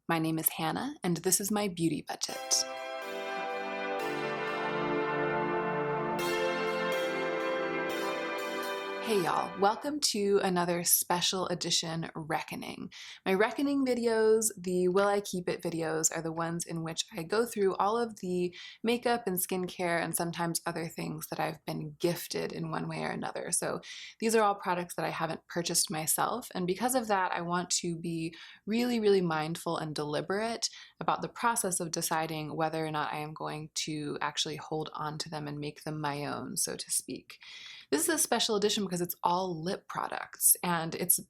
My name is Hannah, and this is my beauty budget. Hey y'all, welcome to another special edition Reckoning. My Reckoning videos, the Will I Keep It videos, are the ones in which I go through all of the makeup and skincare and sometimes other things that I've been gifted in one way or another. So these are all products that I haven't purchased myself, and because of that I want to be really mindful and deliberate about the process of deciding whether or not I am going to actually hold on to them and make them my own, so to speak. This is a special edition because it's all lip products, and it's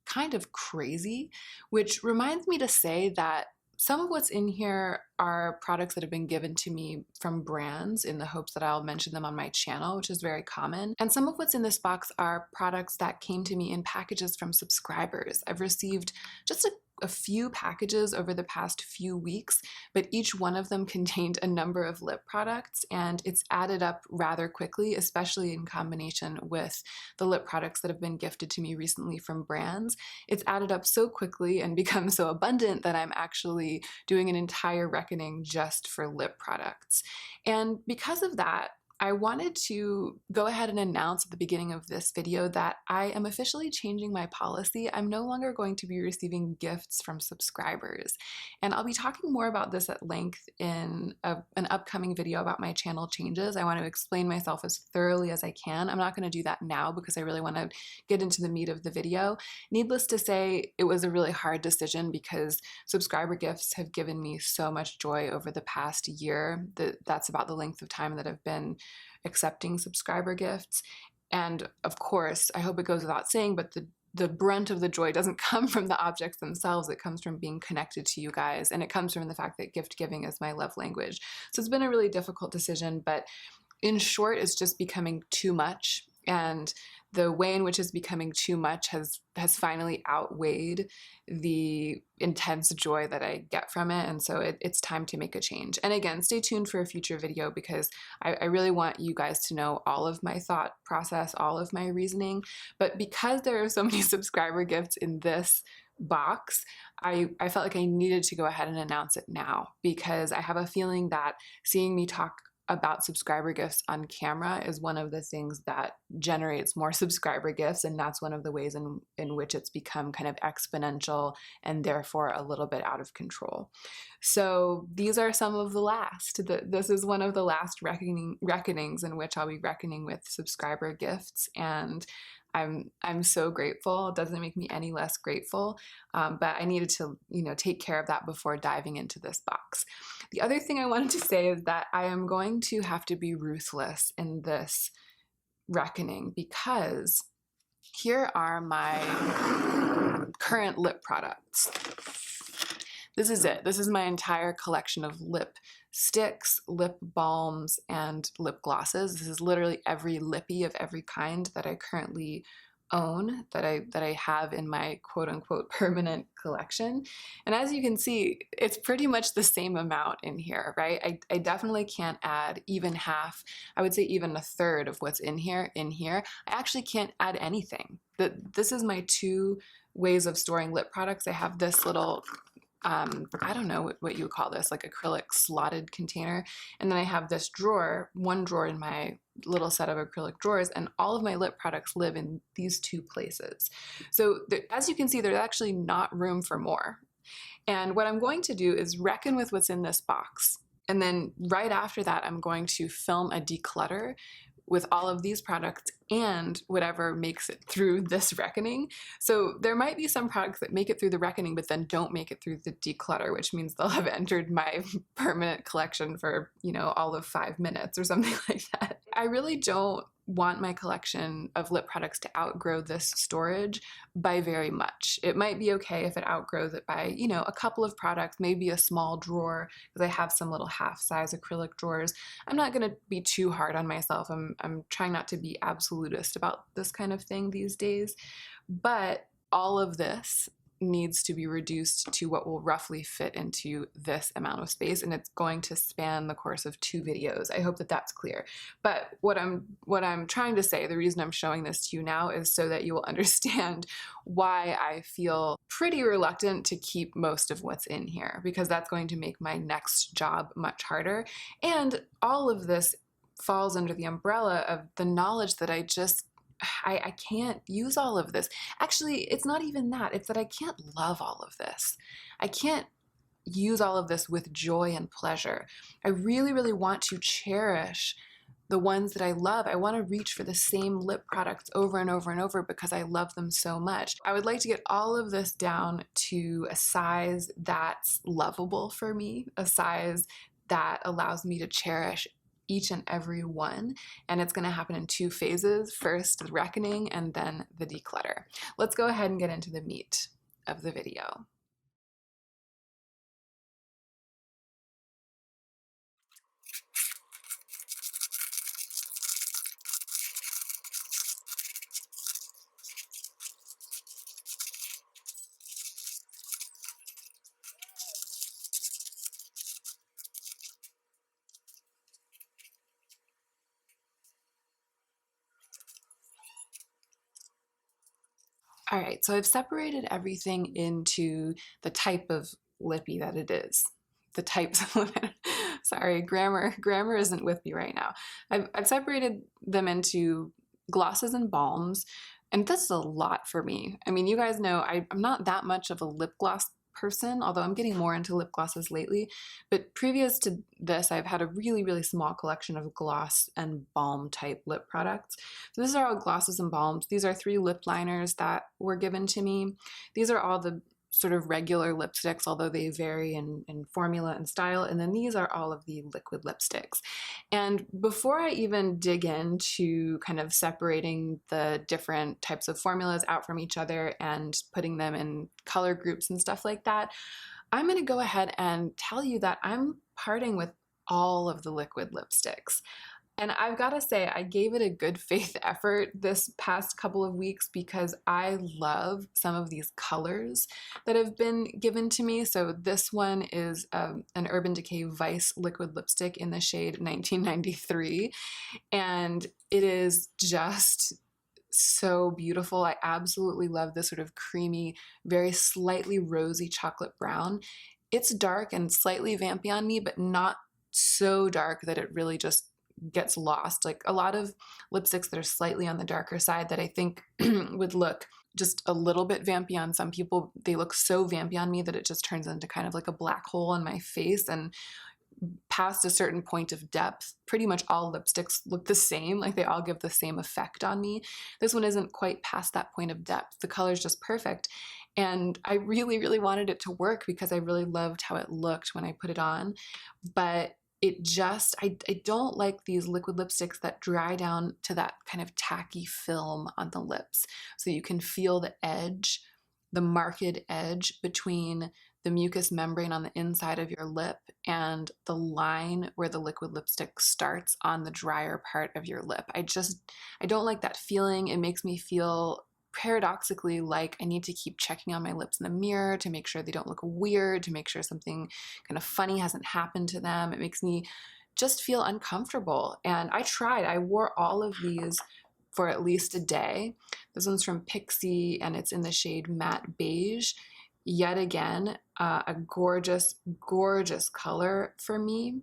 kind of crazy, which reminds me to say that some of what's in here are products that have been given to me from brands in the hopes that I'll mention them on my channel, which is very common. And some of what's in this box are products that came to me in packages from subscribers. I've received just a few packages over the past few weeks, but each one of them contained a number of lip products, and it's added up rather quickly, especially in combination with the lip products that have been gifted to me recently from brands. It's added up so quickly and become so abundant that I'm actually doing an entire reckoning just for lip products. And because of that, I wanted to go ahead and announce at the beginning of this video that I am officially changing my policy. I'm no longer going to be receiving gifts from subscribers. And I'll be talking more about this at length in an upcoming video about my channel changes. I want to explain myself as thoroughly as I can. I'm not going to do that now because I really want to get into the meat of the video. Needless to say, it was a really hard decision because subscriber gifts have given me so much joy over the past year. That's about the length of time that I've been accepting subscriber gifts. And of course, I hope it goes without saying, but the brunt of the joy doesn't come from the objects themselves. It comes from being connected to you guys, and it comes from the fact that gift giving is my love language. So it's been a really difficult decision, but in short, it's just becoming too much. And the way in which it's becoming too much has finally outweighed the intense joy that I get from it, and so it's time to make a change. And again, stay tuned for a future video because I really want you guys to know all of my thought process, all of my reasoning. But because there are so many subscriber gifts in this box, I felt like I needed to go ahead and announce it now, because I have a feeling that seeing me talk about subscriber gifts on camera is one of the things that generates more subscriber gifts, and that's one of the ways in which it's become kind of exponential and therefore a little bit out of control. So these are some of the last. This is one of the last reckonings in which I'll be reckoning with subscriber gifts, and I'm so grateful. It doesn't make me any less grateful, but I needed to, take care of that before diving into this box. The other thing I wanted to say is that I am going to have to be ruthless in this reckoning because here are my current lip products. This is it. This is my entire collection of lip sticks, lip balms, and lip glosses. This is literally every lippy of every kind that I currently own, that I have in my quote-unquote permanent collection. And as you can see, it's pretty much the same amount in here, right? I definitely can't add even half, I would say even a third of what's in here. I actually can't add anything. This is my two ways of storing lip products. I have this little I don't know what you would call this, like acrylic slotted container. And then I have this drawer, one drawer in my little set of acrylic drawers, and all of my lip products live in these two places. So as you can see, there's actually not room for more. And what I'm going to do is reckon with what's in this box. And then right after that, I'm going to film a declutter with all of these products and whatever makes it through this reckoning. So there might be some products that make it through the reckoning but then don't make it through the declutter, which means they'll have entered my permanent collection for, all of 5 minutes or something like that. I really don't want my collection of lip products to outgrow this storage by very much. It might be okay if it outgrows it by, a couple of products, maybe a small drawer, because I have some little half-size acrylic drawers. I'm not going to be too hard on myself. I'm trying not to be absolutist about this kind of thing these days. But all of this needs to be reduced to what will roughly fit into this amount of space, and it's going to span the course of 2 videos. I hope that that's clear. But what I'm trying to say, the reason I'm showing this to you now is so that you will understand why I feel pretty reluctant to keep most of what's in here, because that's going to make my next job much harder. And all of this falls under the umbrella of the knowledge that I can't use all of this. Actually, it's not even that. It's that I can't love all of this. I can't use all of this with joy and pleasure. I really, really want to cherish the ones that I love. I want to reach for the same lip products over and over and over because I love them so much. I would like to get all of this down to a size that's lovable for me, a size that allows me to cherish each and every one, and it's going to happen in 2 phases. First, the reckoning, and then the declutter. Let's go ahead and get into the meat of the video. All right, so I've separated everything into the type of lippy that it is. The types of sorry, grammar isn't with me right now. I've separated them into glosses and balms, and this is a lot for me. I mean, you guys know I'm not that much of a lip gloss person, although I'm getting more into lip glosses lately. But previous to this, I've had a really, really small collection of gloss and balm type lip products. So these are all glosses and balms. These are 3 lip liners that were given to me. These are all the sort of regular lipsticks, although they vary in formula and style. And then these are all of the liquid lipsticks. And before I even dig into kind of separating the different types of formulas out from each other and putting them in color groups and stuff like that, I'm going to go ahead and tell you that I'm parting with all of the liquid lipsticks. And I've got to say, I gave it a good faith effort this past couple of weeks because I love some of these colors that have been given to me. So this one is an Urban Decay Vice liquid lipstick in the shade 1993. And it is just so beautiful. I absolutely love this sort of creamy, very slightly rosy chocolate brown. It's dark and slightly vampy on me, but not so dark that it really just gets lost. Like a lot of lipsticks that are slightly on the darker side that I think would look just a little bit vampy on some people, they look so vampy on me that it just turns into kind of like a black hole on my face. And past a certain point of depth, pretty much all lipsticks look the same, like they all give the same effect on me. This one isn't quite past that point of depth. The color's just perfect. And I really, really wanted it to work because I really loved how it looked when I put it on. But it just, I don't like these liquid lipsticks that dry down to that kind of tacky film on the lips. So you can feel the edge, the marked edge between the mucous membrane on the inside of your lip and the line where the liquid lipstick starts on the drier part of your lip. I don't like that feeling. It makes me feel paradoxically like I need to keep checking on my lips in the mirror to make sure they don't look weird, to make sure something kind of funny hasn't happened to them. It makes me just feel uncomfortable. And I wore all of these for at least a day. This one's from Pixie and it's in the shade Matte Beige. Yet again, a gorgeous, gorgeous color for me.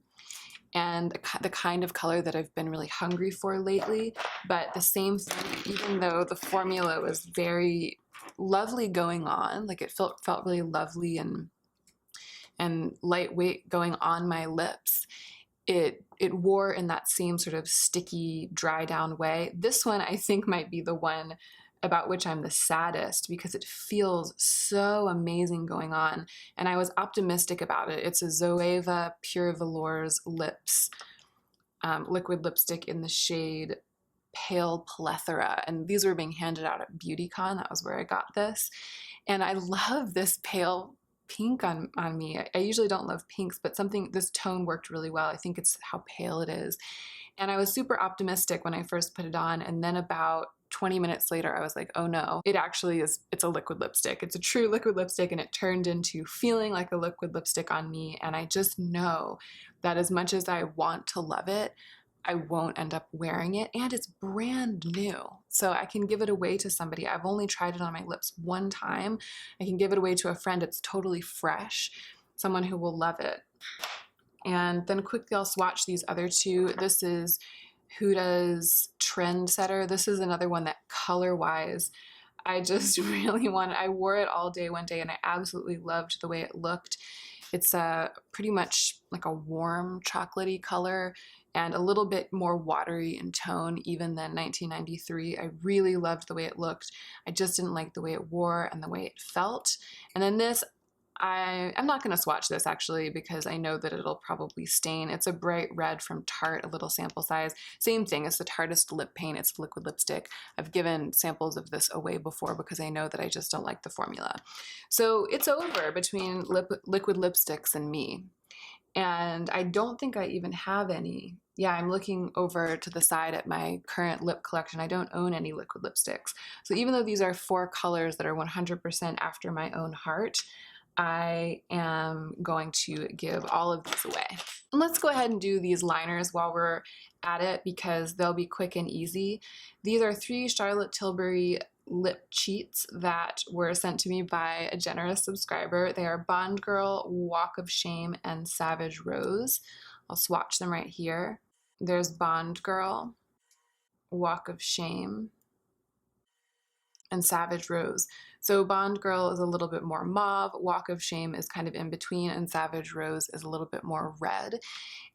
And the kind of color that I've been really hungry for lately. But the same thing, even though the formula was very lovely going on, like it felt really lovely and lightweight going on my lips, it wore in that same sort of sticky, dry down way. This one I think might be the one about which I'm the saddest because it feels so amazing going on, and I was optimistic about it. It's a Zoeva Pure Velours Lips liquid lipstick in the shade Pale Plethora, and these were being handed out at BeautyCon. That was where I got this, and I love this pale pink on me. I usually don't love pinks, but this tone worked really well. I think it's how pale it is. And I was super optimistic when I first put it on, and then about 20 minutes later, I was like, oh no, it actually is, it's a liquid lipstick. It's a true liquid lipstick, and it turned into feeling like a liquid lipstick on me. And I just know that as much as I want to love it, I won't end up wearing it, and it's brand new. So I can give it away to somebody. I've only tried it on my lips one time. I can give it away to a friend. It's totally fresh, someone who will love it. And then quickly I'll swatch these other two. This is Huda's Trendsetter. This is another one that color-wise, I just really wanted. I wore it all day one day, and I absolutely loved the way it looked. It's pretty much like a warm chocolatey color and a little bit more watery in tone even than 1993. I really loved the way it looked. I just didn't like the way it wore and the way it felt. And then this, I'm not going to swatch this actually because I know that it'll probably stain. It's a bright red from Tarte, a little sample size. Same thing, it's the Tarteist lip paint, it's liquid lipstick. I've given samples of this away before because I know that I just don't like the formula. So it's over between liquid lipsticks and me. And I don't think I even have any. Yeah, I'm looking over to the side at my current lip collection. I don't own any liquid lipsticks. So even though these are 4 colors that are 100% after my own heart, I am going to give all of these away. And let's go ahead and do these liners while we're at it because they'll be quick and easy. These are 3 Charlotte Tilbury lip cheats that were sent to me by a generous subscriber. They are Bond Girl, Walk of Shame, and Savage Rose. I'll swatch them right here. There's Bond Girl, Walk of Shame, and Savage Rose. So Bond Girl is a little bit more mauve, Walk of Shame is kind of in between, and Savage Rose is a little bit more red.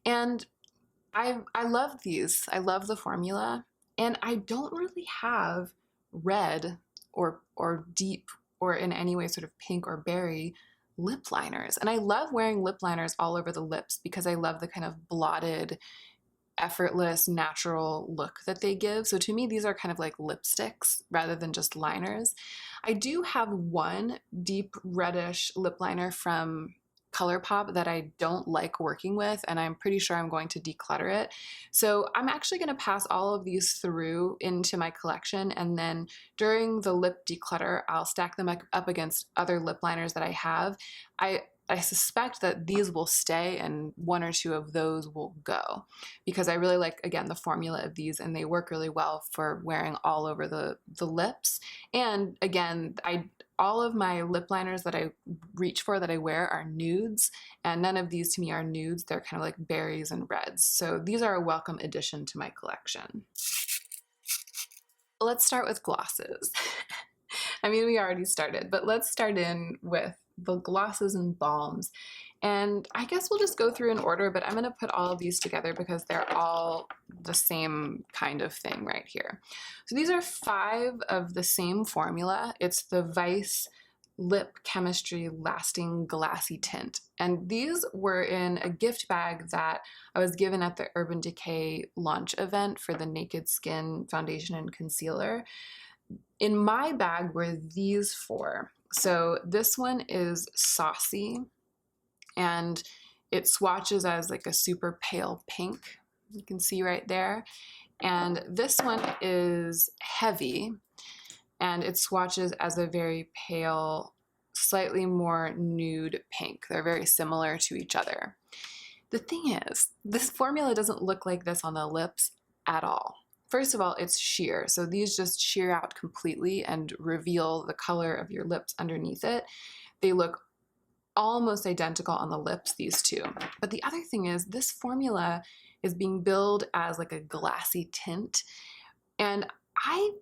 And I love these. I love the formula, and I don't really have red or deep or in any way sort of pink or berry lip liners. And I love wearing lip liners all over the lips because I love the kind of blotted, effortless, natural look that they give. So to me, these are kind of like lipsticks rather than just liners. I do have one deep reddish lip liner from ColourPop that I don't like working with, and I'm pretty sure I'm going to declutter it. So I'm actually going to pass all of these through into my collection, and then during the lip declutter, I'll stack them up against other lip liners that I have. I suspect that these will stay and 1 or 2 of those will go because I really like, again, the formula of these, and they work really well for wearing all over the lips. And again, all of my lip liners that I reach for, that I wear, are nudes, and none of these to me are nudes. They're kind of like berries and reds. So these are a welcome addition to my collection. Let's start with glosses. I mean, we already started, but let's start in with the glosses and balms. And I guess we'll just go through in order, but I'm going to put all of these together because they're all the same kind of thing right here. So these are 5 of the same formula. It's the Vice Lip Chemistry Lasting Glassy Tint. And these were in a gift bag that I was given at the Urban Decay launch event for the Naked Skin Foundation and Concealer. In my bag were these 4. So this one is Saucy, and it swatches as like a super pale pink. You can see right there. And this one is Heavy, and it swatches as a very pale, slightly more nude pink. They're very similar to each other. The thing is, this formula doesn't look like this on the lips at all. First of all, it's sheer, so these just sheer out completely and reveal the color of your lips underneath it. They look almost identical on the lips, these 2. But the other thing is, this formula is being billed as like a glassy tint, and I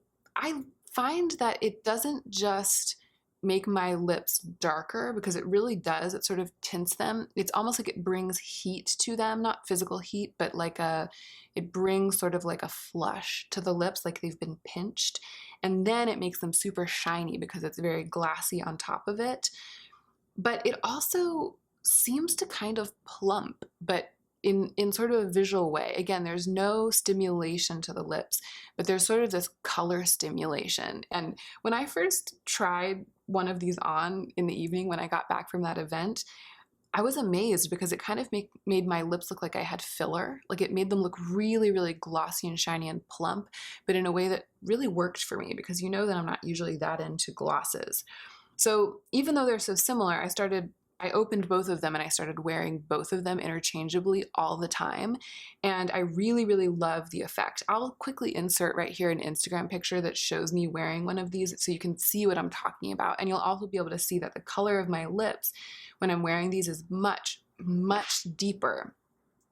find that it doesn't just make my lips darker, because it really does. It sort of tints them. It's almost like it brings heat to them, not physical heat, but like it brings sort of like a flush to the lips, like they've been pinched. And then it makes them super shiny because it's very glassy on top of it. But it also seems to kind of plump, but in sort of a visual way. Again, there's no stimulation to the lips, but there's sort of this color stimulation. And when I first tried one of these on in the evening when I got back from that event, I was amazed because it kind of made my lips look like I had filler. Like it made them look really, really glossy and shiny and plump, but in a way that really worked for me because you know that I'm not usually that into glosses. So even though they're so similar, I opened both of them and I started wearing both of them interchangeably all the time. And I really, really love the effect. I'll quickly insert right here an Instagram picture that shows me wearing one of these so you can see what I'm talking about. And you'll also be able to see that the color of my lips when I'm wearing these is much, much deeper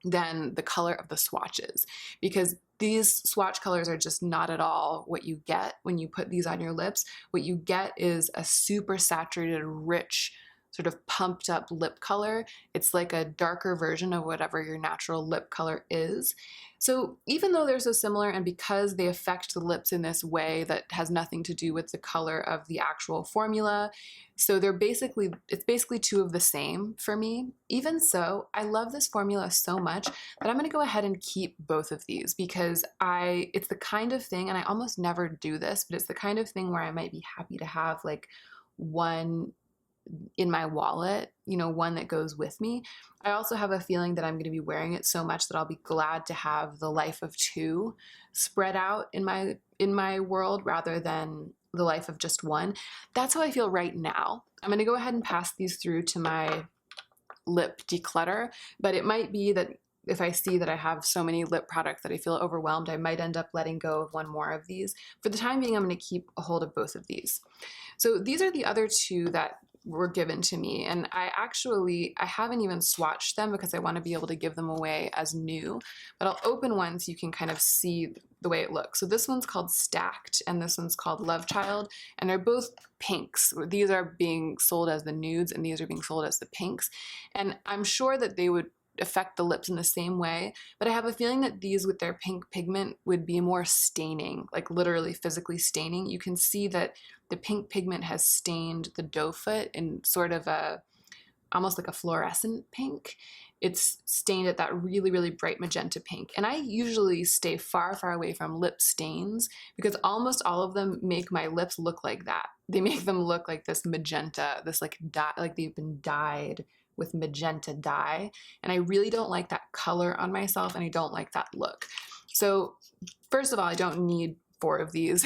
than the color of the swatches, because these swatch colors are just not at all what you get when you put these on your lips. What you get is a super saturated, rich, sort of pumped up lip color. It's like a darker version of whatever your natural lip color is. So even though they're so similar, and because they affect the lips in this way that has nothing to do with the color of the actual formula, so it's basically two of the same for me. Even so, I love this formula so much that I'm gonna go ahead and keep both of these because it's the kind of thing, and I almost never do this, but it's the kind of thing where I might be happy to have like one in my wallet, one that goes with me. I also have a feeling that I'm going to be wearing it so much that I'll be glad to have the life of two spread out in my world rather than the life of just one. That's how I feel right now. I'm going to go ahead and pass these through to my lip declutter, but it might be that if I see that I have so many lip products that I feel overwhelmed, I might end up letting go of one more of these. For the time being, I'm going to keep a hold of both of these. So these are the other two that were given to me, and I haven't even swatched them because I want to be able to give them away as new, but I'll open one so you can kind of see the way it looks. So this one's called Stacked and this one's called Love Child, and they're both pinks. These are being sold as the nudes and these are being sold as the pinks, and I'm sure that they would affect the lips in the same way, but I have a feeling that these with their pink pigment would be more staining, like literally physically staining. You can see that the pink pigment has stained the doe foot in sort of almost like a fluorescent pink. It's stained at that really, really bright magenta pink. And I usually stay far, far away from lip stains because almost all of them make my lips look like that. They make them look like this magenta, this like dye, like they've been dyed with magenta dye, and I really don't like that color on myself and I don't like that look. So first of all, I don't need 4 of these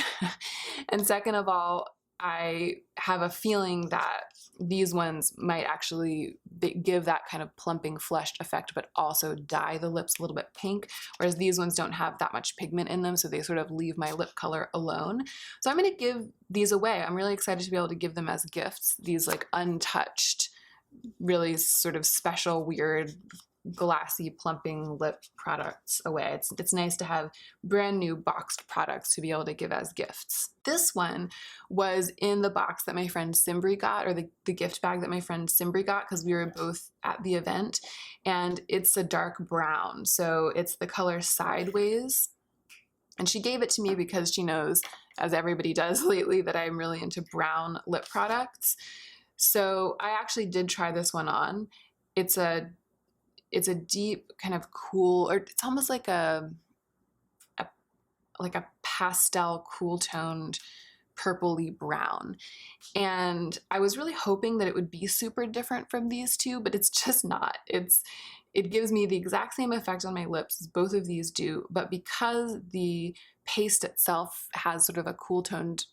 and second of all, I have a feeling that these ones might actually give that kind of plumping flushed effect but also dye the lips a little bit pink, whereas these ones don't have that much pigment in them, so they sort of leave my lip color alone. So I'm going to give these away. I'm really excited to be able to give them as gifts, these like untouched, really sort of special, weird, glassy, plumping lip products away. It's nice to have brand new boxed products to be able to give as gifts. This one was in the box that my friend Simbri got, or the gift bag that my friend Simbri got because we were both at the event, and it's a dark brown, so it's the color Sideways. And she gave it to me because she knows, as everybody does lately, that I'm really into brown lip products. So I actually did try this one on. It's a deep kind of cool, or it's almost like a pastel cool toned purpley brown. And I was really hoping that it would be super different from these two, but it's just not. It gives me the exact same effect on my lips as both of these do, but because the paste itself has sort of a cool toned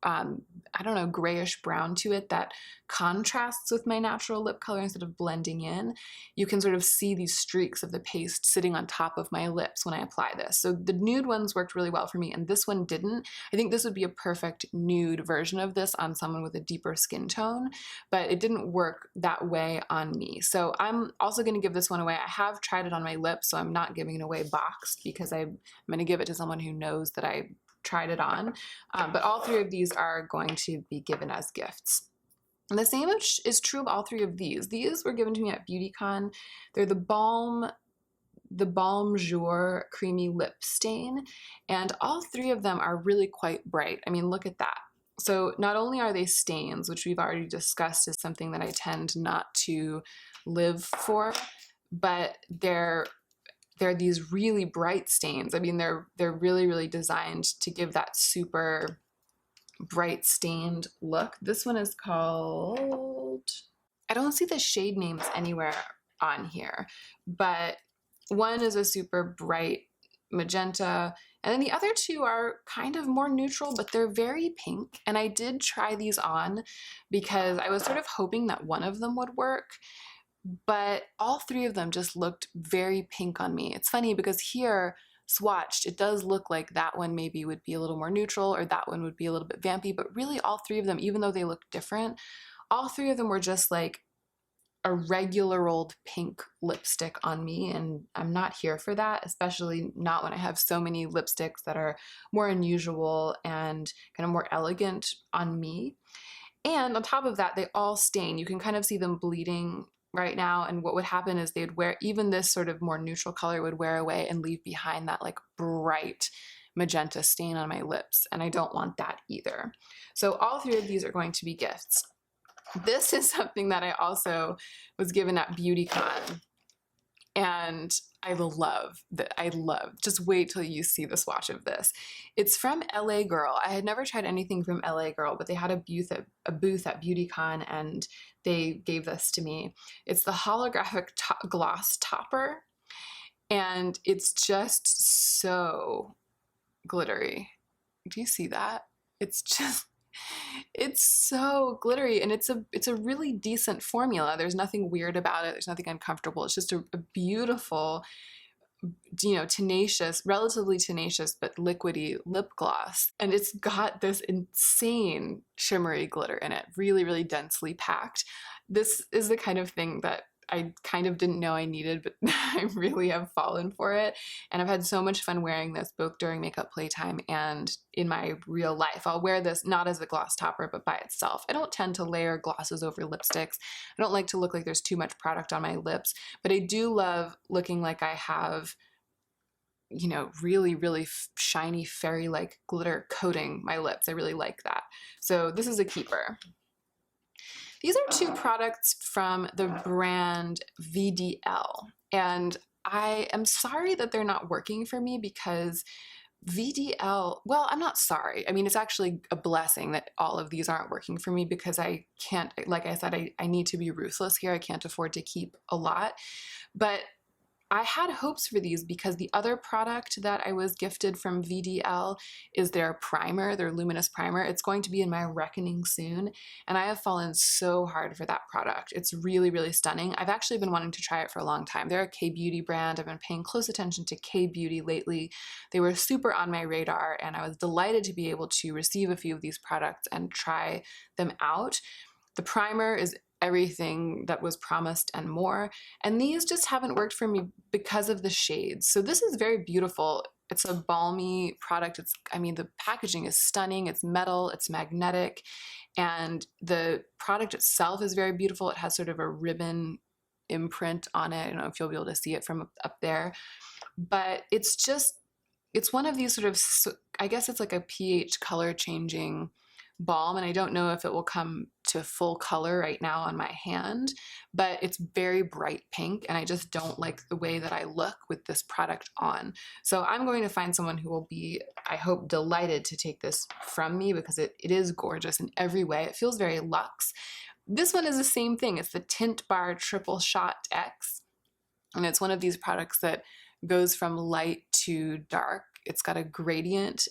I don't know, grayish brown to it that contrasts with my natural lip color instead of blending in, you can sort of see these streaks of the paste sitting on top of my lips when I apply this. So the nude ones worked really well for me and this one didn't. I think this would be a perfect nude version of this on someone with a deeper skin tone, but it didn't work that way on me. So I'm also going to give this one away. I have tried it on my lips, so I'm not giving it away boxed because I'm going to give it to someone who knows that I tried it on, but all 3 of these are going to be given as gifts. And the same is true of all 3 of these. These were given to me at BeautyCon. They're the Balm Jour Creamy Lip Stain, and all 3 of them are really quite bright. I mean, look at that. So not only are they stains, which we've already discussed is something that I tend not to live for, but they're these really bright stains. I mean, they're really, really designed to give that super bright stained look. This one is called I don't see the shade names anywhere on here, but one is a super bright magenta, and then the other two are kind of more neutral, but they're very pink. And I did try these on because I was sort of hoping that one of them would work, but all three of them just looked very pink on me. It's funny because here, swatched, it does look like that one maybe would be a little more neutral or that one would be a little bit vampy, but really all three of them, even though they look different, all three of them were just like a regular old pink lipstick on me, and I'm not here for that, especially not when I have so many lipsticks that are more unusual and kind of more elegant on me. And on top of that, they all stain. You can kind of see them bleeding right now, and what would happen is they'd wear, even this sort of more neutral color would wear away and leave behind that like bright magenta stain on my lips, and I don't want that either. So all three of these are going to be gifts. This is something that I also was given at BeautyCon, and I love that. I love, just wait till you see the swatch of this. It's from LA Girl. I had never tried anything from LA Girl, but they had a booth at BeautyCon, and they gave this to me. It's the holographic gloss topper, and it's just so glittery. Do you see that? It's so glittery, and it's a really decent formula. There's nothing weird about it. There's nothing uncomfortable. It's just a beautiful, you know, tenacious, relatively tenacious, but liquidy lip gloss. And it's got this insane shimmery glitter in it, really, really densely packed. This is the kind of thing that I kind of didn't know I needed, but I really have fallen for it. And I've had so much fun wearing this both during makeup playtime and in my real life. I'll wear this not as a gloss topper, but by itself. I don't tend to layer glosses over lipsticks. I don't like to look like there's too much product on my lips, but I do love looking like I have, you know, really, really shiny fairy-like glitter coating my lips. I really like that. So this is a keeper. These are two products from the brand VDL, and I am sorry that they're not working for me because VDL, well, I'm not sorry. I mean, it's actually a blessing that all of these aren't working for me because I can't, like I said, I need to be ruthless here. I can't afford to keep a lot, but I had hopes for these because the other product that I was gifted from VDL is their primer, their luminous primer. It's going to be in my reckoning soon, and I have fallen so hard for that product. It's really, really stunning. I've actually been wanting to try it for a long time. They're a K-beauty brand. I've been paying close attention to K-beauty lately. They were super on my radar, and I was delighted to be able to receive a few of these products and try them out. The primer is everything that was promised and more, and these just haven't worked for me because of the shades. So this is very beautiful. It's a balmy product. I mean, the packaging is stunning. It's metal, it's magnetic, and the product itself is very beautiful. It has sort of a ribbon imprint on it. I don't know if you'll be able to see it from up there, but it's one of these sort of, I guess it's like a pH color changing balm, and I don't know if it will come to full color right now on my hand, but it's very bright pink, and I just don't like the way that I look with this product on. So I'm going to find someone who will be, I hope, delighted to take this from me because it is gorgeous in every way. It feels very luxe. This one is the same thing. It's the Tint Bar Triple Shot X, and it's one of these products that goes from light to dark. It's got a gradient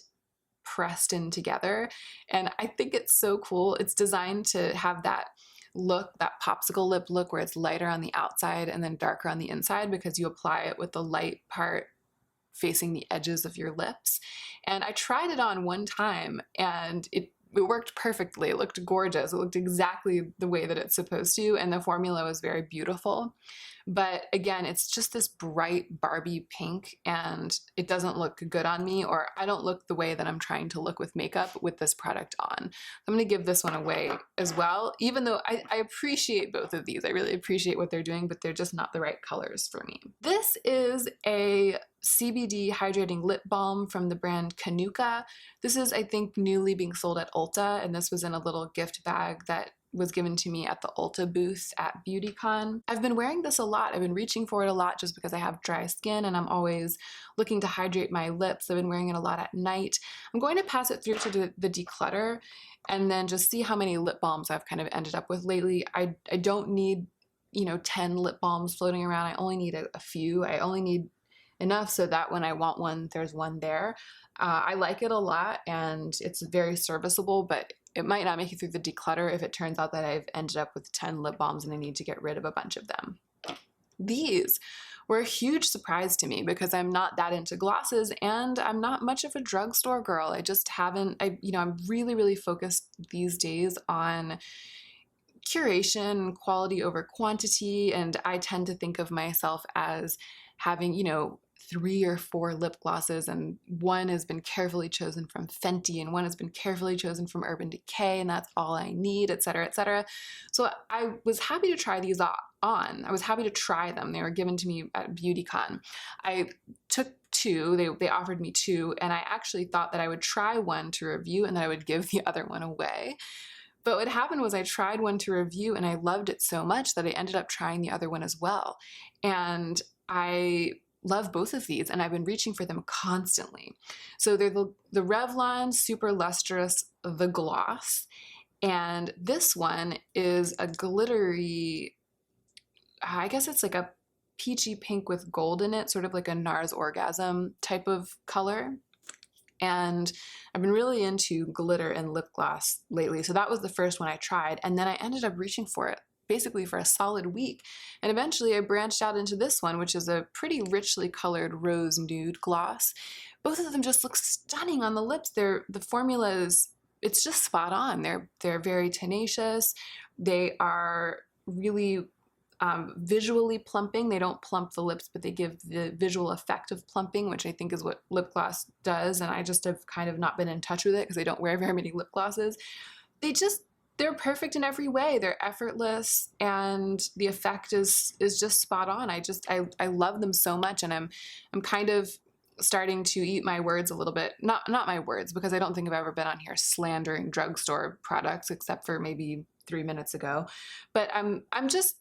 pressed in together, and I think it's so cool. It's designed to have that look, that popsicle lip look, where it's lighter on the outside and then darker on the inside because you apply it with the light part facing the edges of your lips. And I tried it on one time, and it worked perfectly. It looked gorgeous. It looked exactly the way that it's supposed to, and the formula was very beautiful. But again, it's just this bright Barbie pink, and it doesn't look good on me, or I don't look the way that I'm trying to look with makeup with this product on. I'm going to give this one away as well, even though I appreciate both of these. I really appreciate what they're doing, but they're just not the right colors for me. This is a CBD hydrating lip balm from the brand Kanuka. This is, I think, newly being sold at Ulta, and this was in a little gift bag that was given to me at the Ulta booth at BeautyCon. I've been wearing this a lot. I've been reaching for it a lot just because I have dry skin and I'm always looking to hydrate my lips. I've been wearing it a lot at night. I'm going to pass it through to the declutter. and then just see how many lip balms I've kind of ended up with lately. I don't need, 10 lip balms floating around. I only need a few. I only need enough so that when I want one, there's one there. I like it a lot and it's very serviceable, but it might not make it through the declutter if it turns out that I've ended up with 10 lip balms and I need to get rid of a bunch of them. These were a huge surprise to me because I'm not that into glosses and I'm not much of a drugstore girl. I just haven't, I'm really, really focused these days on curation, quality over quantity, and I tend to think of myself as having, 3 or 4 lip glosses, and one has been carefully chosen from Fenty and one has been carefully chosen from Urban Decay, and that's all I need, etc., etc. So I was happy to try these on. I was happy to try them. They were given to me at BeautyCon. I took 2, they offered me 2, and I actually thought that I would try one to review and that I would give the other one away. But what happened was I tried one to review and I loved it so much that I ended up trying the other one as well. And I love both of these and I've been reaching for them constantly. So they're the Revlon Super Lustrous The Gloss, and this one is a glittery, I guess it's like a peachy pink with gold in it, sort of like a NARS Orgasm type of color. And I've been really into glitter and lip gloss lately, so that was the first one I tried, and then I ended up reaching for it basically for a solid week. And eventually I branched out into this one, which is a pretty richly colored rose nude gloss. Both of them just look stunning on the lips. The formula is, it's just spot on. They're very tenacious. They are really visually plumping. They don't plump the lips, but they give the visual effect of plumping, which I think is what lip gloss does. And I just have kind of not been in touch with it because I don't wear very many lip glosses. They're perfect in every way. They're effortless and the effect is just spot on. I love them so much, and I'm kind of starting to eat my words a little bit. Not my words, because I don't think I've ever been on here slandering drugstore products except for maybe 3 minutes ago. But I'm just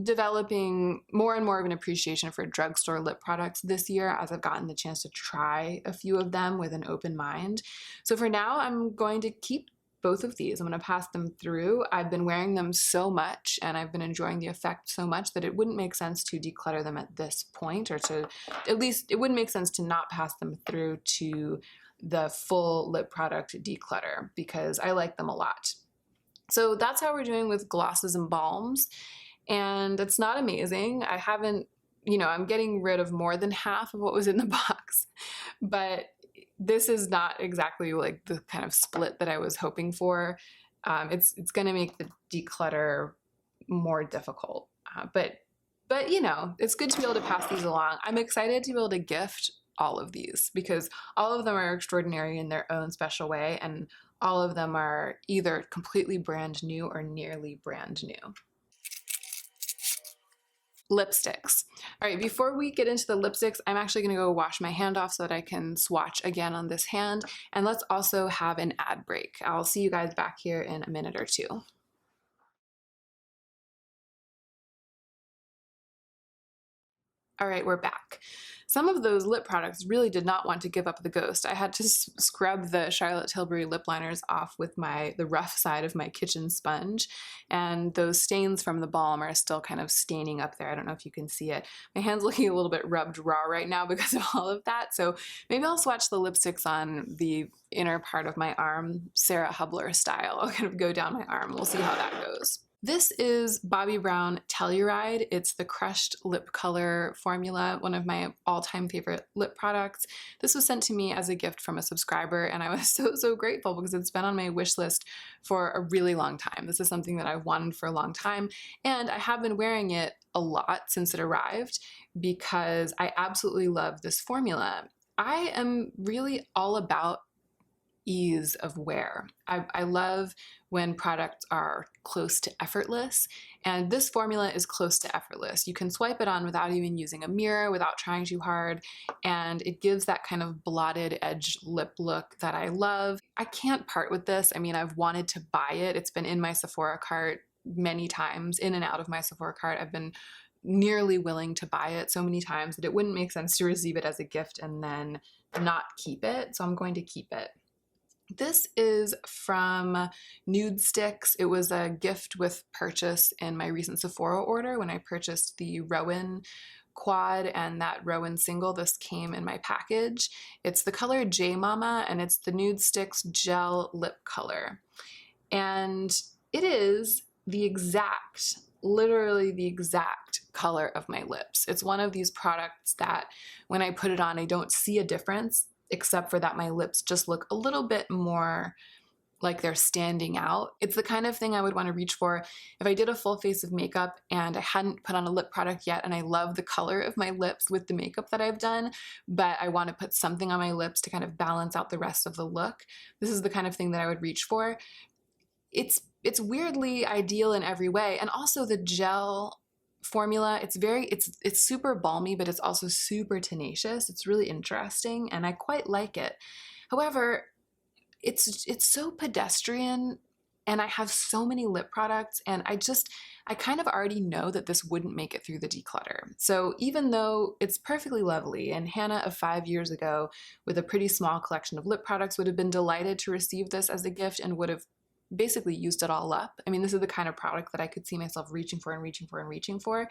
developing more and more of an appreciation for drugstore lip products this year as I've gotten the chance to try a few of them with an open mind. So for now, I'm going to keep both of these. I'm going to pass them through. I've been wearing them so much and I've been enjoying the effect so much that it wouldn't make sense to declutter them at this point, or to, at least it wouldn't make sense to not pass them through to the full lip product declutter because I like them a lot. So that's how we're doing with glosses and balms. And it's not amazing. I haven't, I'm getting rid of more than half of what was in the box, but this is not exactly like the kind of split that I was hoping for. It's going to make the declutter more difficult, but it's good to be able to pass these along. I'm excited to be able to gift all of these because all of them are extraordinary in their own special way, and all of them are either completely brand new or nearly brand new. Lipsticks. All right, before we get into the lipsticks, I'm actually going to go wash my hand off so that I can swatch again on this hand. And let's also have an ad break. I'll see you guys back here in a minute or two. All right, we're back. Some of those lip products really did not want to give up the ghost. I had to scrub the Charlotte Tilbury lip liners off with the rough side of my kitchen sponge, and those stains from the balm are still kind of staining up there. I don't know if you can see it. My hand's looking a little bit rubbed raw right now because of all of that, so maybe I'll swatch the lipsticks on the inner part of my arm, Sarah Hubler style. I'll kind of go down my arm. We'll see how that goes. This is Bobbi Brown Telluride. It's the crushed lip color formula, one of my all-time favorite lip products. This was sent to me as a gift from a subscriber, and I was so grateful because it's been on my wish list for a really long time. This is something that I've wanted for a long time, and I have been wearing it a lot since it arrived because I absolutely love this formula. I am really all about ease of wear. I love when products are close to effortless, and this formula is close to effortless. You can swipe it on without even using a mirror, without trying too hard, and it gives that kind of blotted edge lip look that I love. I can't part with this. I mean, I've wanted to buy it. It's been in my Sephora cart many times, in and out of my Sephora cart. I've been nearly willing to buy it so many times that it wouldn't make sense to receive it as a gift and then not keep it, so I'm going to keep it. This is from Nude Sticks. It was a gift with purchase in my recent Sephora order when I purchased the Rowan quad and that Rowan single. This came in my package. It's the color J Mama, and it's the Nude Sticks gel lip color. And it is the exact, literally the exact color of my lips. It's one of these products that when I put it on, I don't see a difference, except for that my lips just look a little bit more like they're standing out. It's the kind of thing I would want to reach for if I did a full face of makeup and I hadn't put on a lip product yet and I love the color of my lips with the makeup that I've done, but I want to put something on my lips to kind of balance out the rest of the look. This is the kind of thing that I would reach for. It's weirdly ideal in every way, and also the gel formula, it's super balmy, but it's also super tenacious. It's really interesting and I quite like it. However, it's so pedestrian, and I have so many lip products, and I kind of already know that this wouldn't make it through the declutter. So even though it's perfectly lovely, and Hannah of 5 years ago with a pretty small collection of lip products would have been delighted to receive this as a gift and would have basically used it all up. I mean, this is the kind of product that I could see myself reaching for and reaching for and reaching for.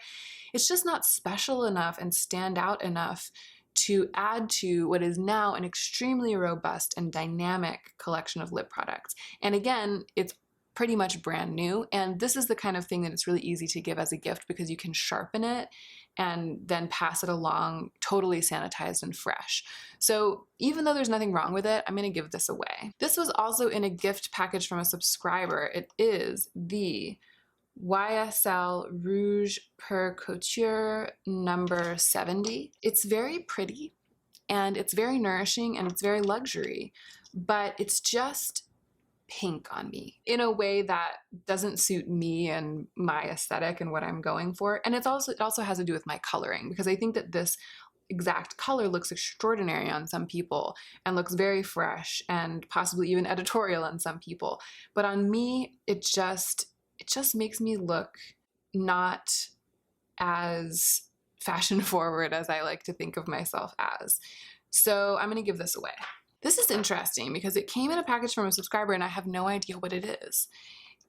It's just not special enough and stand out enough to add to what is now an extremely robust and dynamic collection of lip products. And again, it's pretty much brand new, and this is the kind of thing that it's really easy to give as a gift because you can sharpen it and then pass it along totally sanitized and fresh. So even though there's nothing wrong with it, I'm gonna give this away. This was also in a gift package from a subscriber. It is the YSL Rouge Purgatory number 70. It's very pretty and it's very nourishing and it's very luxury, but it's just pink on me in a way that doesn't suit me and my aesthetic and what I'm going for. And it also has to do with my coloring, because I think that this exact color looks extraordinary on some people and looks very fresh and possibly even editorial on some people. But on me, it just makes me look not as fashion forward as I like to think of myself as. So I'm gonna give this away. This is interesting because it came in a package from a subscriber and I have no idea what it is.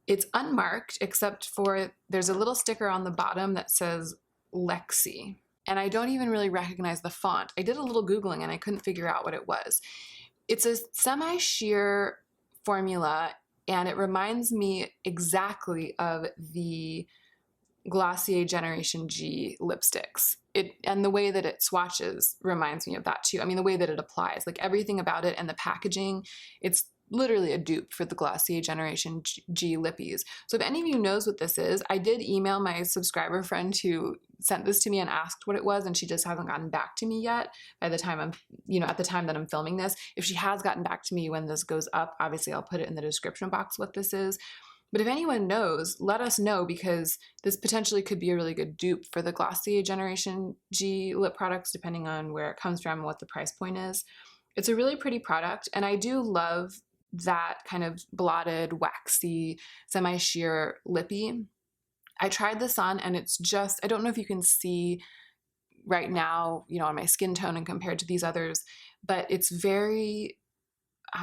It's unmarked except for there's a little sticker on the bottom that says Lexi. And I don't even really recognize the font. I did a little Googling and I couldn't figure out what it was. It's a semi-sheer formula and it reminds me exactly of the Glossier Generation G lipsticks. And the way that it swatches reminds me of that too. I mean, the way that it applies, like everything about it and the packaging, it's literally a dupe for the Glossier Generation G lippies. So if any of you knows what this is, I did email my subscriber friend who sent this to me and asked what it was, and she just hasn't gotten back to me yet by the time at the time that I'm filming this. If she has gotten back to me when this goes up, obviously I'll put it in the description box what this is. But if anyone knows, let us know, because this potentially could be a really good dupe for the Glossier Generation G lip products, depending on where it comes from and what the price point is. It's a really pretty product, and I do love that kind of blotted, waxy, semi-sheer lippy. I tried this on and it's just, I don't know if you can see right now, on my skin tone and compared to these others, but it's very,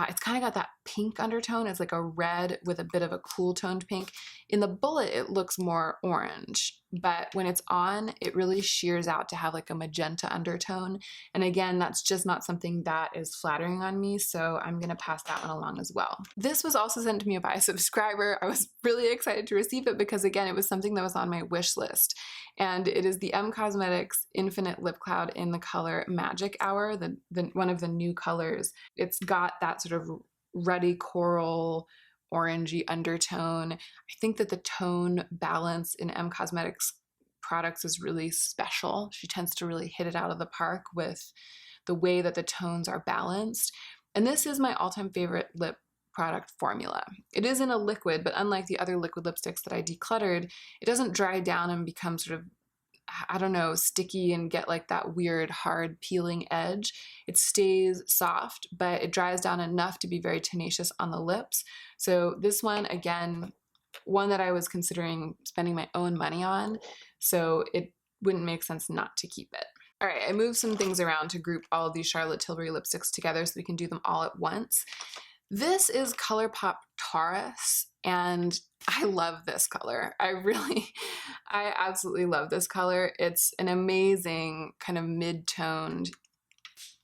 it's kind of got that pink undertone. It's like a red with a bit of a cool toned pink. In the bullet, it looks more orange, but when it's on, it really sheers out to have like a magenta undertone. And again, that's just not something that is flattering on me, so I'm gonna pass that one along as well. This was also sent to me by a subscriber. I was really excited to receive it because again, it was something that was on my wish list. And it is the Cosmetics Infinite Lip Cloud in the color Magic Hour, one of the new colors. It's got that sort of ruddy coral orangey undertone. I think that the tone balance in Cosmetics products is really special. She tends to really hit it out of the park with the way that the tones are balanced. And this is my all-time favorite lip product formula. It is in a liquid, but unlike the other liquid lipsticks that I decluttered, it doesn't dry down and become sort of, I don't know, sticky and get like that weird hard peeling edge. It stays soft, but it dries down enough to be very tenacious on the lips. So this one, again, one that I was considering spending my own money on, so it wouldn't make sense not to keep it. All right, I moved some things around to group all of these Charlotte Tilbury lipsticks together so we can do them all at once. This is ColourPop Taurus, and I love this color. I absolutely love this color. It's an amazing kind of mid-toned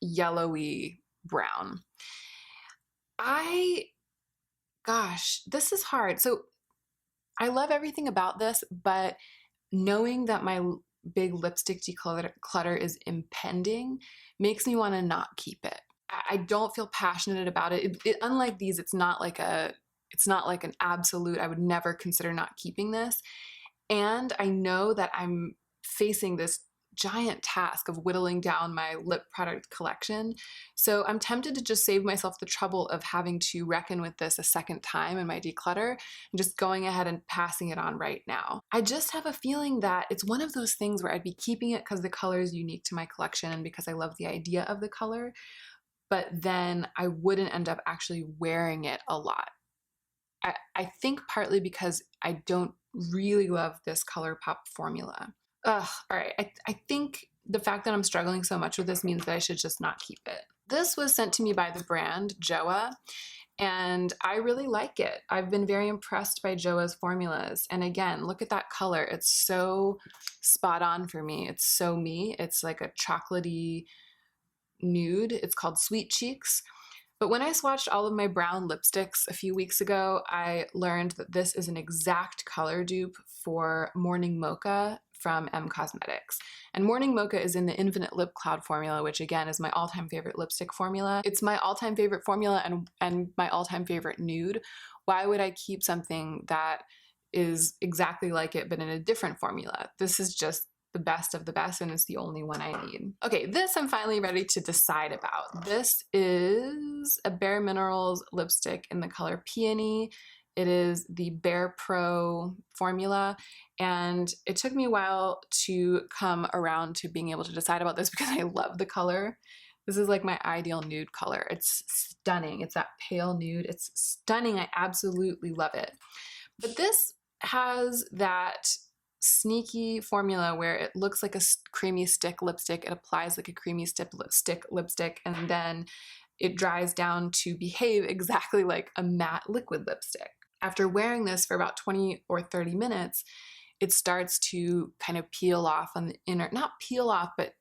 yellowy brown. Gosh, this is hard. So I love everything about this, but knowing that my big lipstick declutter is impending makes me want to not keep it. I don't feel passionate about it. Unlike these, it's not like an absolute, I would never consider not keeping this. And I know that I'm facing this giant task of whittling down my lip product collection. So I'm tempted to just save myself the trouble of having to reckon with this a second time in my declutter and just going ahead and passing it on right now. I just have a feeling that it's one of those things where I'd be keeping it because the color is unique to my collection and because I love the idea of the color, but then I wouldn't end up actually wearing it a lot. I think partly because I don't really love this ColourPop formula. Ugh, all right, I think the fact that I'm struggling so much with this means that I should just not keep it. This was sent to me by the brand Joa, and I really like it. I've been very impressed by Joa's formulas. And again, look at that color. It's so spot on for me. It's so me. It's like a chocolatey nude. It's called Sweet Cheeks. But when I swatched all of my brown lipsticks a few weeks ago, I learned that this is an exact color dupe for Morning Mocha from M Cosmetics. And Morning Mocha is in the Infinite Lip Cloud formula, which again is my all-time favorite lipstick formula. It's my all-time favorite formula and my all-time favorite nude. Why would I keep something that is exactly like it but in a different formula? This is just the best of the best, and it's the only one I need. Okay, this I'm finally ready to decide about. This is a Bare Minerals lipstick in the color Peony. It is the Bare Pro formula, and it took me a while to come around to being able to decide about this because I love the color. This is like my ideal nude color. It's stunning. It's that pale nude. It's stunning. I absolutely love it. But this has that sneaky formula where it looks like a creamy stick lipstick. It applies like a creamy stick lipstick, and then it dries down to behave exactly like a matte liquid lipstick. After wearing this for about 20 or 30 minutes, it starts to kind of peel off on the inner, not peel off, but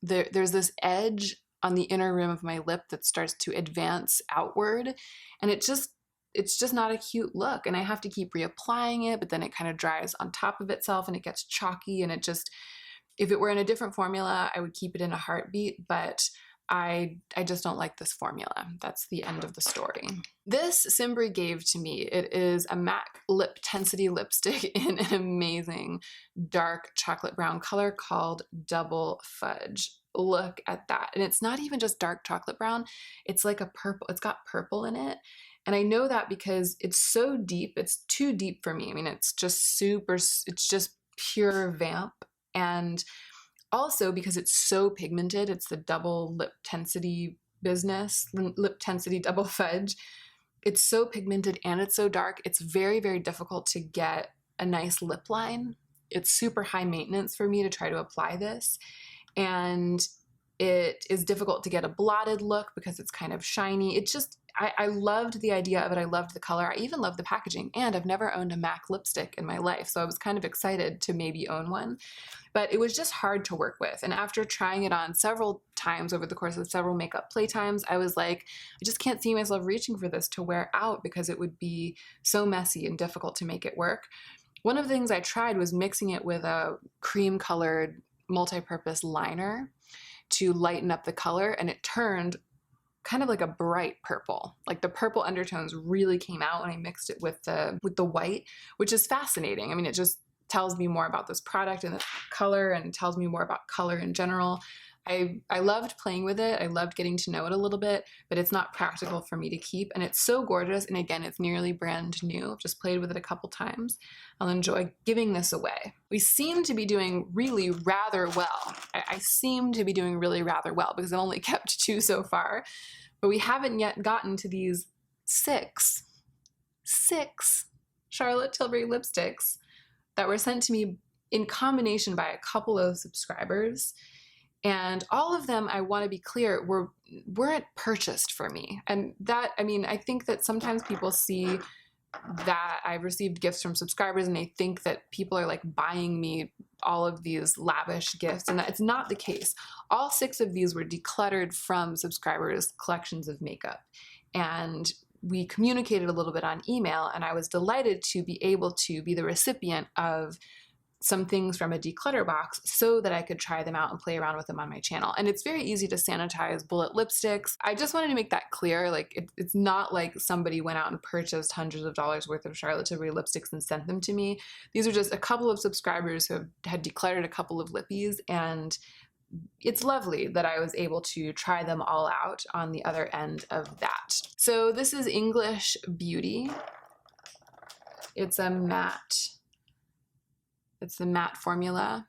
there's this edge on the inner rim of my lip that starts to advance outward, and it's just not a cute look, and I have to keep reapplying it, but then it kind of dries on top of itself and it gets chalky, and if it were in a different formula, I would keep it in a heartbeat, but I just don't like this formula. That's the end of the story. This Simbri gave to me. It is a MAC Lip Tensity lipstick in an amazing dark chocolate brown color called Double Fudge. Look at that. And it's not even just dark chocolate brown. It's like a purple. It's got purple in it. And I know that because it's so deep. It's too deep for me. I mean, it's just pure vamp. And also because it's so pigmented, it's the double lip tensity business, lip tensity double fudge. It's so pigmented and it's so dark. It's very, very difficult to get a nice lip line. It's super high maintenance for me to try to apply this. And it is difficult to get a blotted look because it's kind of shiny. I loved the idea of it. I loved the color. I even loved the packaging, and I've never owned a MAC lipstick in my life, so I was kind of excited to maybe own one, but it was just hard to work with. And after trying it on several times over the course of several makeup playtimes, I was like, I just can't see myself reaching for this to wear out because it would be so messy and difficult to make it work. One of the things I tried was mixing it with a cream-colored multi-purpose liner to lighten up the color, and it turned kind of like a bright purple. Like the purple undertones really came out when I mixed it with the white, which is fascinating. I mean, it just tells me more about this product and the color, and tells me more about color in general. I loved playing with it. I loved getting to know it a little bit, but it's not practical for me to keep. And it's so gorgeous. And again, it's nearly brand new. I've just played with it a couple times. I'll enjoy giving this away. We seem to be doing really rather well. I seem to be doing really rather well because I've only kept 2 so far, but we haven't yet gotten to these 6 Charlotte Tilbury lipsticks that were sent to me in combination by a couple of subscribers. And all of them, I want to be clear, weren't purchased for me. And that, I mean, I think that sometimes people see that I've received gifts from subscribers and they think that people are like buying me all of these lavish gifts, and that's not the case. All 6 of these were decluttered from subscribers' collections of makeup. And we communicated a little bit on email, and I was delighted to be able to be the recipient of some things from a declutter box so that I could try them out and play around with them on my channel. And it's very easy to sanitize bullet lipsticks. I just wanted to make that clear. Like, it's not like somebody went out and purchased hundreds of dollars worth of Charlotte Tilbury lipsticks and sent them to me. These are just a couple of subscribers who had decluttered a couple of lippies, and it's lovely that I was able to try them all out on the other end of that. So this is English Beauty. It's a matte. It's the matte formula,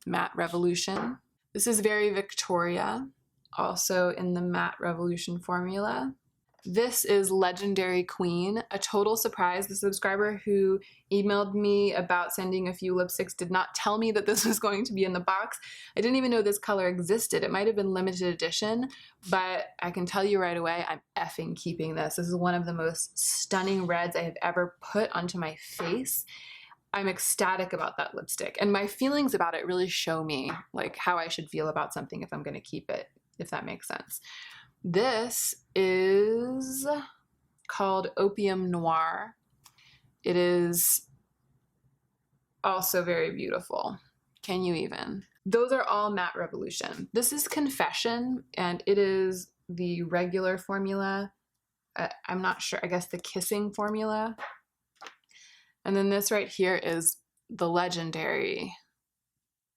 Matte Revolution. This is Very Victoria, also in the Matte Revolution formula. This is Legendary Queen, a total surprise. The subscriber who emailed me about sending a few lipsticks did not tell me that this was going to be in the box. I didn't even know this color existed. It might have been limited edition, but I can tell you right away, I'm effing keeping this. This is one of the most stunning reds I have ever put onto my face. I'm ecstatic about that lipstick, and my feelings about it really show me like how I should feel about something if I'm going to keep it, if that makes sense. This is called Opium Noir. It is also very beautiful. Can you even? Those are all Matte Revolution. This is Confession, and it is the regular formula. I'm not sure, I guess the kissing formula. And then this right here is the legendary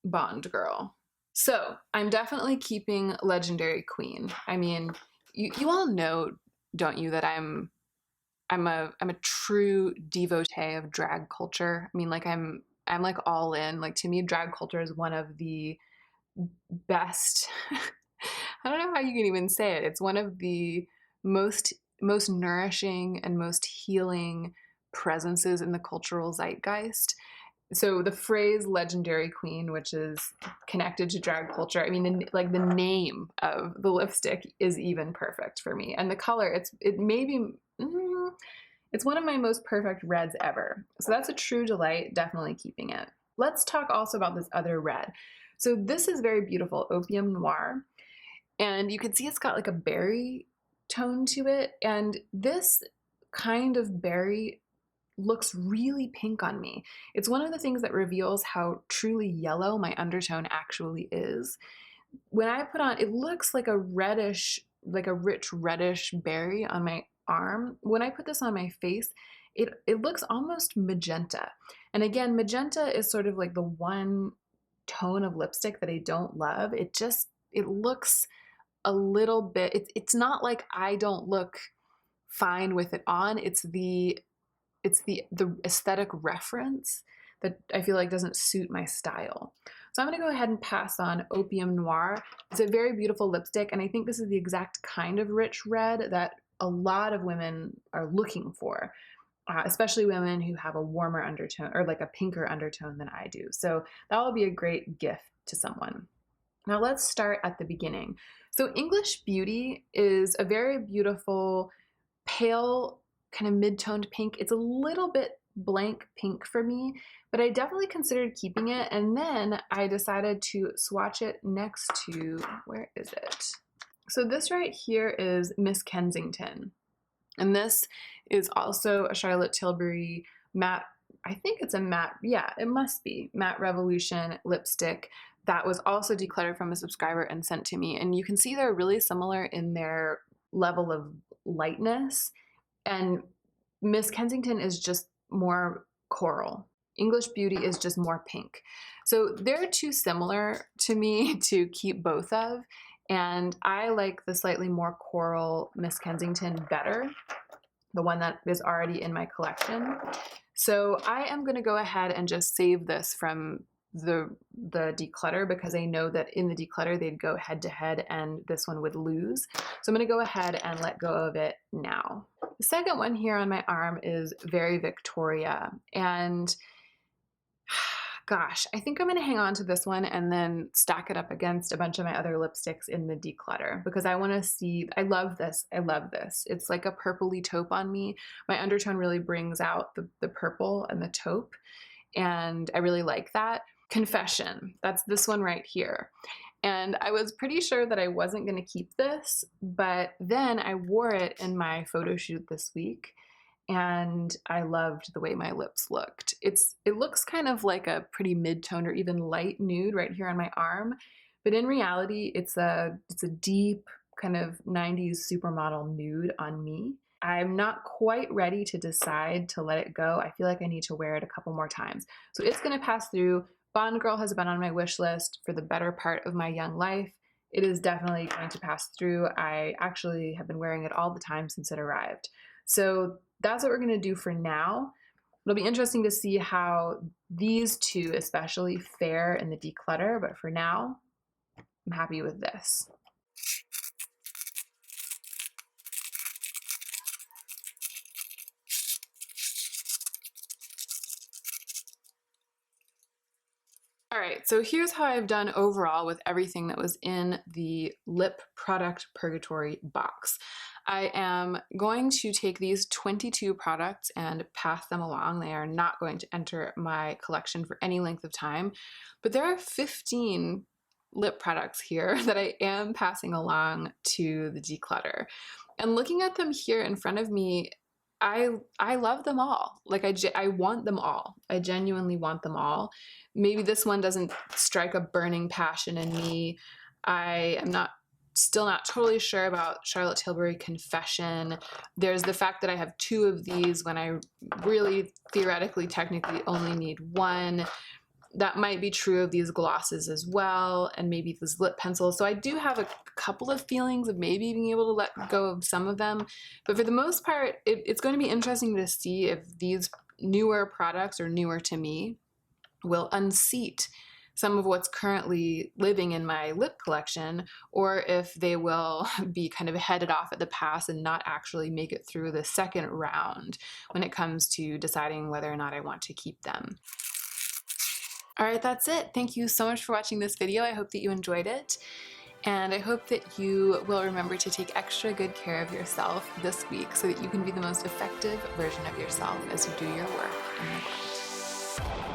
Bond Girl. So I'm definitely keeping Legendary Queen. I mean, you all know, don't you, that I'm a true devotee of drag culture. I mean, like I'm like all in. Like, to me, drag culture is one of the best. I don't know how you can even say it. It's one of the most nourishing and most healing presences in the cultural zeitgeist. So the phrase Legendary Queen, which is connected to drag culture, I mean, like the name of the lipstick is even perfect for me. And the color, it's one of my most perfect reds ever. So that's a true delight, definitely keeping it. Let's talk also about this other red. So this is very beautiful, Opium Noir. And you can see it's got like a berry tone to it. And this kind of berry looks really pink on me. It's one of the things that reveals how truly yellow my undertone actually is. When I put on, it looks like a reddish, like a rich reddish berry on my arm. When I put this on my face, it looks almost magenta. And again, magenta is sort of like the one tone of lipstick that I don't love. It looks a little bit, it's not like I don't look fine with it on. It's the aesthetic reference that I feel like doesn't suit my style. So I'm going to go ahead and pass on Opium Noir. It's a very beautiful lipstick, and I think this is the exact kind of rich red that a lot of women are looking for, especially women who have a warmer undertone or like a pinker undertone than I do. So that will be a great gift to someone. Now let's start at the beginning. So English Beauty is a very beautiful, pale, kind of mid-toned pink. It's a little bit blank pink for me, but I definitely considered keeping it. And then I decided to swatch it next to, where is it? So this right here is Miss Kensington. And this is also a Charlotte Tilbury matte, I think it's a matte, yeah, it must be, Matte Revolution lipstick that was also decluttered from a subscriber and sent to me. And you can see they're really similar in their level of lightness. And Miss Kensington is just more coral. English Beauty is just more pink. So they're too similar to me to keep both of. And I like the slightly more coral Miss Kensington better, the one that is already in my collection. So I am going to go ahead and just save this from the declutter, because I know that in the declutter they'd go head to head and this one would lose. So I'm going to go ahead and let go of it now. The second one here on my arm is Very Victoria, and Gosh, I think I'm gonna hang on to this one and then stack it up against a bunch of my other lipsticks in the declutter because I wanna see, I love this, I love this. It's like a purpley taupe on me. My undertone really brings out the purple and the taupe, and I really like that. Confession, that's this one right here. And I was pretty sure that I wasn't gonna keep this, but then I wore it in my photo shoot this week and I loved the way my lips looked. It looks kind of like a pretty mid-tone or even light nude right here on my arm, but in reality, it's a deep kind of 90s supermodel nude on me. I'm not quite ready to decide to let it go. I feel like I need to wear it a couple more times. So it's gonna pass through. Bond Girl has been on my wish list for the better part of my young life. It is definitely going to pass through. I actually have been wearing it all the time since it arrived. So that's what we're gonna do for now. It'll be interesting to see how these two especially fare in the declutter, but for now, I'm happy with this. All right, so here's how I've done overall with everything that was in the lip product purgatory box. I am going to take these 22 products and pass them along. They are not going to enter my collection for any length of time, but there are 15 lip products here that I am passing along to the declutter. And looking at them here in front of me, I love them all. Like I want them all. I genuinely want them all. Maybe this one doesn't strike a burning passion in me. I am still not totally sure about Charlotte Tilbury Confession. There's the fact that I have 2 of these when I really theoretically technically only need 1. That might be true of these glosses as well, and maybe these lip pencils. So I do have a couple of feelings of maybe being able to let go of some of them. But for the most part, it's going to be interesting to see if these newer products, or newer to me, will unseat some of what's currently living in my lip collection, or if they will be kind of headed off at the pass and not actually make it through the second round when it comes to deciding whether or not I want to keep them. All right, that's it. Thank you so much for watching this video. I hope that you enjoyed it. And I hope that you will remember to take extra good care of yourself this week so that you can be the most effective version of yourself as you do your work in the world.